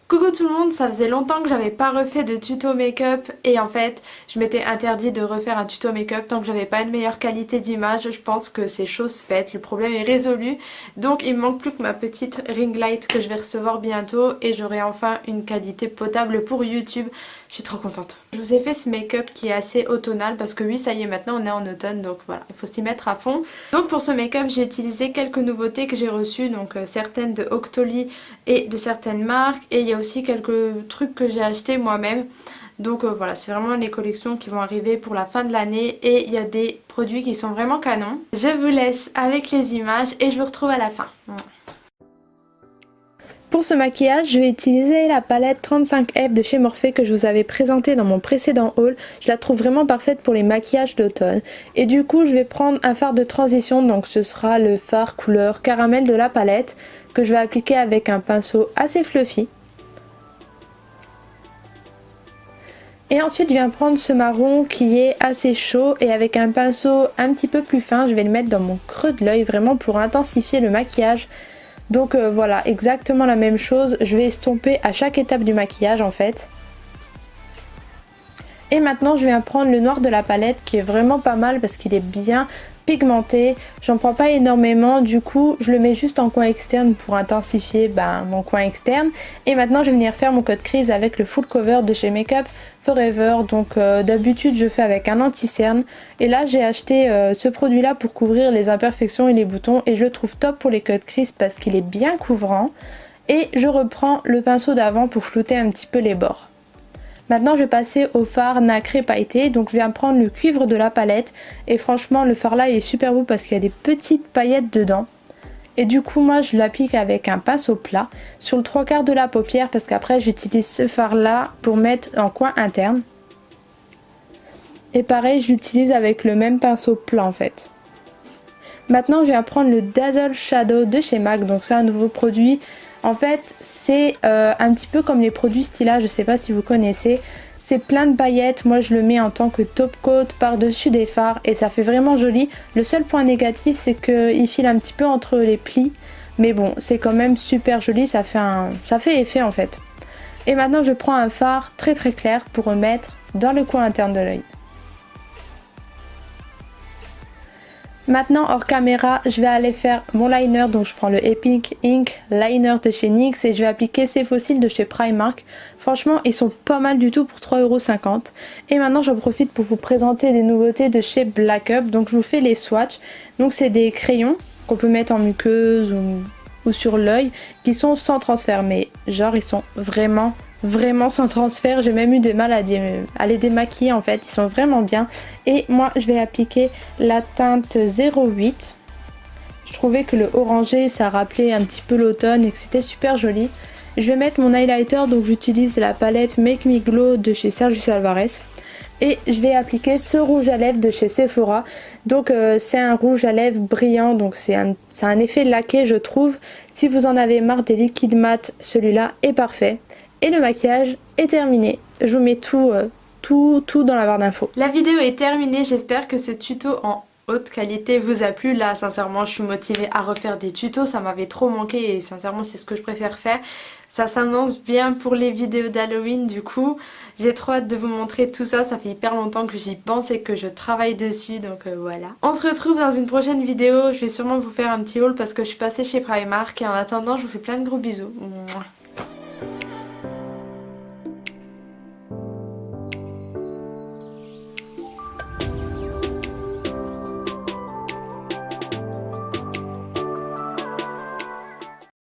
Coucou tout le monde, ça faisait longtemps que j'avais pas refait de tuto make-up et en fait je m'étais interdit de refaire un tuto make-up tant que j'avais pas une meilleure qualité d'image. Je pense que c'est chose faite, le problème est résolu. Donc il me manque plus que ma petite ring light que je vais recevoir bientôt et j'aurai enfin une qualité potable pour YouTube. Je suis trop contente. Je vous ai fait ce make-up qui est assez automnal parce que oui, ça y est, maintenant on est en automne, donc voilà, il faut s'y mettre à fond. Donc pour ce make-up j'ai utilisé quelques nouveautés que j'ai reçues, donc certaines de Octoly et de certaines marques, et il y a aussi quelques trucs que j'ai acheté moi-même. Donc voilà, c'est vraiment les collections qui vont arriver pour la fin de l'année et il y a des produits qui sont vraiment canons. Je vous laisse avec les images et je vous retrouve à la fin. Pour ce maquillage, je vais utiliser la palette 35F de chez Morphe que je vous avais présentée dans mon précédent haul. Je la trouve vraiment parfaite pour les maquillages d'automne. Et du coup, je vais prendre un fard de transition, donc ce sera le fard couleur caramel de la palette que je vais appliquer avec un pinceau assez fluffy. Et ensuite, je viens prendre ce marron qui est assez chaud et avec un pinceau un petit peu plus fin, je vais le mettre dans mon creux de l'œil vraiment pour intensifier le maquillage. Donc voilà, exactement la même chose, je vais estomper à chaque étape du maquillage en fait. Et maintenant je viens prendre le noir de la palette qui est vraiment pas mal parce qu'il est bien pigmenté. J'en prends pas énormément, du coup je le mets juste en coin externe pour intensifier mon coin externe. Et maintenant je vais venir faire mon code crease avec le full cover de chez Make Up Forever. Donc d'habitude je fais avec un anti-cerne. Et là j'ai acheté ce produit là pour couvrir les imperfections et les boutons. Et je le trouve top pour les cut crease parce qu'il est bien couvrant. Et je reprends le pinceau d'avant pour flouter un petit peu les bords. Maintenant je vais passer au fard nacré pailleté, donc je viens prendre le cuivre de la palette et franchement le fard là il est super beau parce qu'il y a des petites paillettes dedans. Et du coup moi je l'applique avec un pinceau plat sur le 3/4 de la paupière parce qu'après j'utilise ce fard là pour mettre en coin interne. Et pareil je l'utilise avec le même pinceau plat en fait. Maintenant je viens prendre le Dazzle Shadow de chez MAC, donc c'est un nouveau produit. En fait c'est un petit peu comme les produits Stila, je sais pas si vous connaissez. C'est plein de paillettes, moi je le mets en tant que top coat par dessus des fards et ça fait vraiment joli. Le seul point négatif c'est qu'il file un petit peu entre les plis. Mais bon c'est quand même super joli, ça fait effet en fait. Et maintenant je prends un fard très clair pour remettre dans le coin interne de l'œil. Maintenant hors caméra je vais aller faire mon liner, donc je prends le Epic Ink Liner de chez NYX et je vais appliquer ces fossiles de chez Primark. Franchement ils sont pas mal du tout pour 3,50 €. Et maintenant j'en profite pour vous présenter des nouveautés de chez Black Up. Donc je vous fais les swatchs, donc c'est des crayons qu'on peut mettre en muqueuse ou sur l'œil qui sont sans transfert, mais genre ils sont vraiment sans transfert. J'ai même eu des mal à les démaquiller en fait, ils sont vraiment bien. Et moi je vais appliquer la teinte 08. Je trouvais que le orangé ça rappelait un petit peu l'automne et que c'était super joli. Je vais mettre mon highlighter, donc j'utilise la palette Make Me Glow de chez Sergio Alvarez. Et je vais appliquer ce rouge à lèvres de chez Sephora. Donc c'est un rouge à lèvres brillant, donc c'est un effet laqué je trouve. Si vous en avez marre des liquides mat, celui-là est parfait. Et le maquillage est terminé. Je vous mets tout dans la barre d'infos. La vidéo est terminée, j'espère que ce tuto en haute qualité vous a plu. Là sincèrement je suis motivée à refaire des tutos, ça m'avait trop manqué et sincèrement c'est ce que je préfère faire. Ça s'annonce bien pour les vidéos d'Halloween, du coup j'ai trop hâte de vous montrer tout ça. Ça fait hyper longtemps que j'y pense et que je travaille dessus, donc voilà. On se retrouve dans une prochaine vidéo, je vais sûrement vous faire un petit haul parce que je suis passée chez Primark et en attendant je vous fais plein de gros bisous. Mouah.